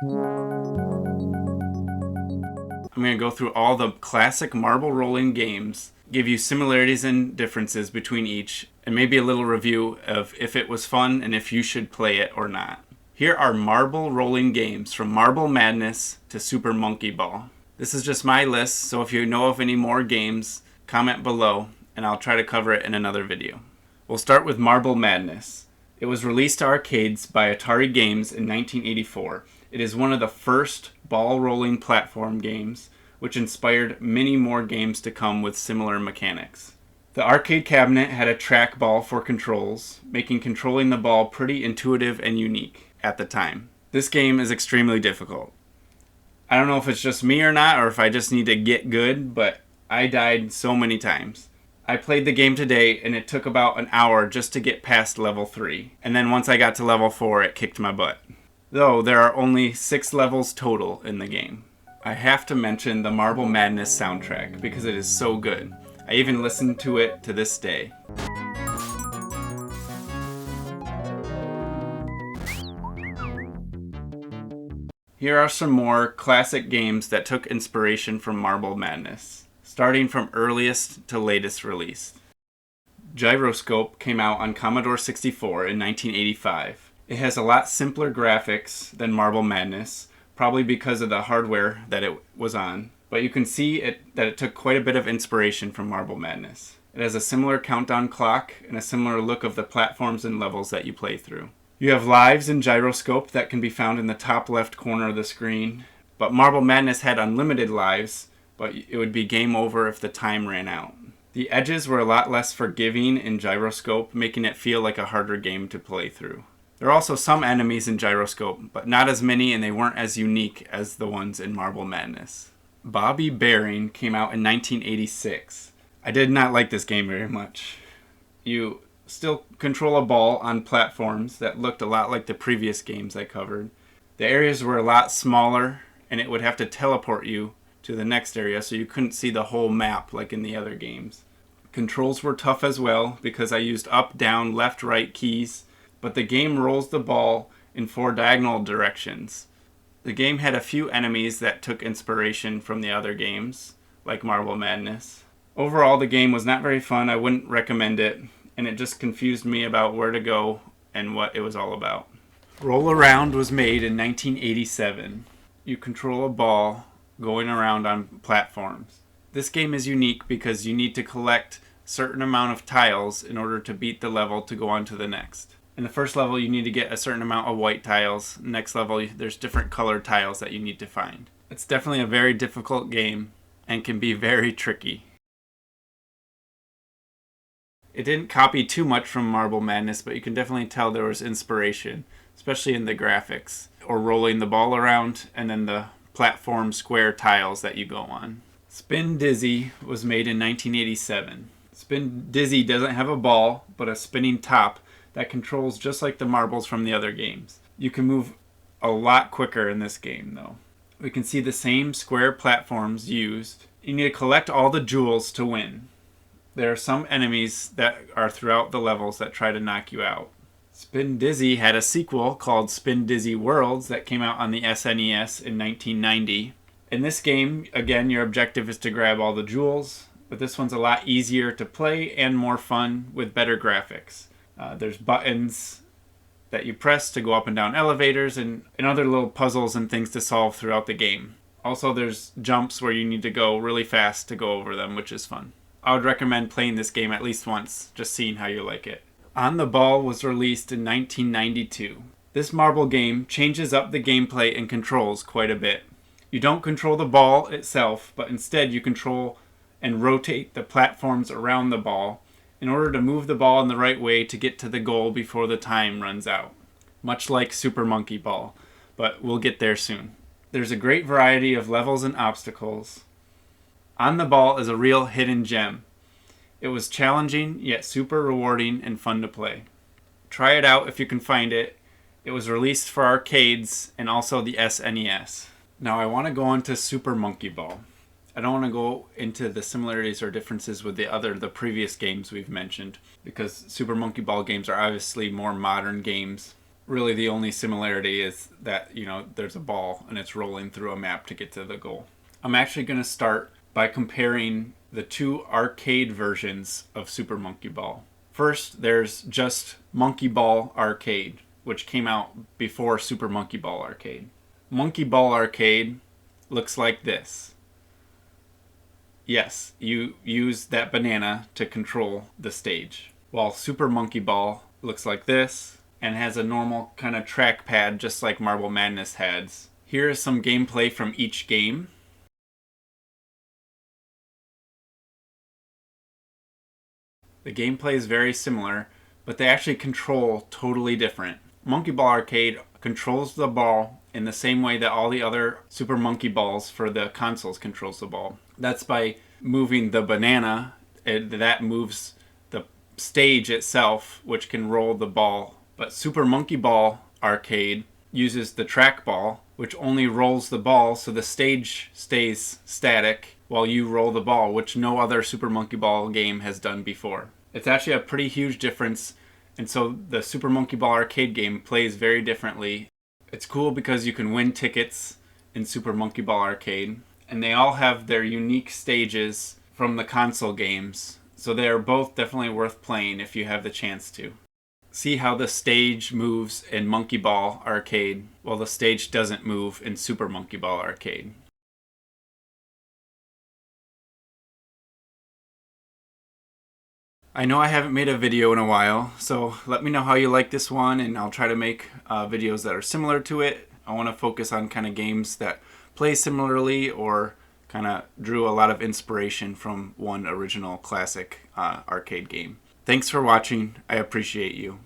I'm going to go through all the classic marble rolling games, give you similarities and differences between each, and maybe a little review of if it was fun and if you should play it or not. Here are marble rolling games from Marble Madness to Super Monkey Ball. This is just my list, so if you know of any more games, comment below and I'll try to cover it in another video. We'll start with Marble Madness. It was released to arcades by Atari Games in 1984. It is one of the first ball-rolling platform games, which inspired many more games to come with similar mechanics. The arcade cabinet had a trackball for controls, making controlling the ball pretty intuitive and unique at the time. This game is extremely difficult. I don't know if it's just me or not, or if I just need to get good, but I died so many times. I played the game today and it took about an hour just to get past level 3, and then once I got to level 4 it kicked my butt. Though there are only 6 levels total in the game. I have to mention the Marble Madness soundtrack because it is so good. I even listen to it to this day. Here are some more classic games that took inspiration from Marble Madness, starting from earliest to latest release. Gyroscope came out on Commodore 64 in 1985. It has a lot simpler graphics than Marble Madness, probably because of the hardware that it was on, but you can see that it took quite a bit of inspiration from Marble Madness. It has a similar countdown clock and a similar look of the platforms and levels that you play through. You have lives in Gyroscope that can be found in the top left corner of the screen, but Marble Madness had unlimited lives, but it would be game over if the time ran out. The edges were a lot less forgiving in Gyroscope, making it feel like a harder game to play through. There are also some enemies in Gyroscope, but not as many, and they weren't as unique as the ones in Marble Madness. Bobby Bearing came out in 1986. I did not like this game very much. You still control a ball on platforms that looked a lot like the previous games I covered. The areas were a lot smaller, and it would have to teleport you to the next area, so you couldn't see the whole map like in the other games. Controls were tough as well because I used up, down, left, right keys, but the game rolls the ball in 4 diagonal directions. The game had a few enemies that took inspiration from the other games, like Marble Madness. Overall, the game was not very fun. I wouldn't recommend it, and it just confused me about where to go and what it was all about. Rollaround was made in 1987. You control a ball going around on platforms. This game is unique because you need to collect a certain amount of tiles in order to beat the level to go on to the next. In the first level, you need to get a certain amount of white tiles. Next level, there's different colored tiles that you need to find. It's definitely a very difficult game and can be very tricky. It didn't copy too much from Marble Madness, but you can definitely tell there was inspiration, especially in the graphics, or rolling the ball around and then the platform square tiles that you go on. SpinDizzy was made in 1987. SpinDizzy doesn't have a ball, but a spinning top that controls just like the marbles from the other games. You can move a lot quicker in this game though. We can see the same square platforms used. You need to collect all the jewels to win. There are some enemies that are throughout the levels that try to knock you out. SpinDizzy had a sequel called SpinDizzy Worlds that came out on the SNES in 1990. In this game, again, your objective is to grab all the jewels, but this one's a lot easier to play and more fun with better graphics. There's buttons that you press to go up and down elevators and other little puzzles and things to solve throughout the game. Also, there's jumps where you need to go really fast to go over them, which is fun. I would recommend playing this game at least once, just seeing how you like it. On the Ball was released in 1992. This marble game changes up the gameplay and controls quite a bit. You don't control the ball itself, but instead you control and rotate the platforms around the ball in order to move the ball in the right way to get to the goal before the time runs out. Much like Super Monkey Ball, but we'll get there soon. There's a great variety of levels and obstacles. On the Ball is a real hidden gem. It was challenging, yet super rewarding and fun to play. Try it out if you can find it. It was released for arcades and also the SNES. Now I want to go into Super Monkey Ball. I don't want to go into the similarities or differences with the previous games we've mentioned, because Super Monkey Ball games are obviously more modern games. Really the only similarity is that, there's a ball and it's rolling through a map to get to the goal. I'm actually going to start by comparing the two arcade versions of Super Monkey Ball. First, there's just Monkey Ball Arcade, which came out before Super Monkey Ball Arcade. Monkey Ball Arcade looks like this. Yes, you use that banana to control the stage. While Super Monkey Ball looks like this and has a normal kind of trackpad just like Marble Madness has. Here is some gameplay from each game. The gameplay is very similar, but they actually control totally different. Monkey Ball Arcade controls the ball in the same way that all the other Super Monkey Balls for the consoles controls the ball. That's by moving the banana, that moves the stage itself, which can roll the ball. But Super Monkey Ball Arcade uses the trackball, which only rolls the ball, so the stage stays static while you roll the ball, which no other Super Monkey Ball game has done before. It's actually a pretty huge difference, and so the Super Monkey Ball Arcade game plays very differently. It's cool because you can win tickets in Super Monkey Ball Arcade, and they all have their unique stages from the console games, so they are both definitely worth playing if you have the chance to. See how the stage moves in Monkey Ball Arcade, while the stage doesn't move in Super Monkey Ball Arcade. I know I haven't made a video in a while, so let me know how you like this one, and I'll try to make videos that are similar to it. I want to focus on kind of games that play similarly or kind of drew a lot of inspiration from one original classic arcade game. Thanks for watching. I appreciate you.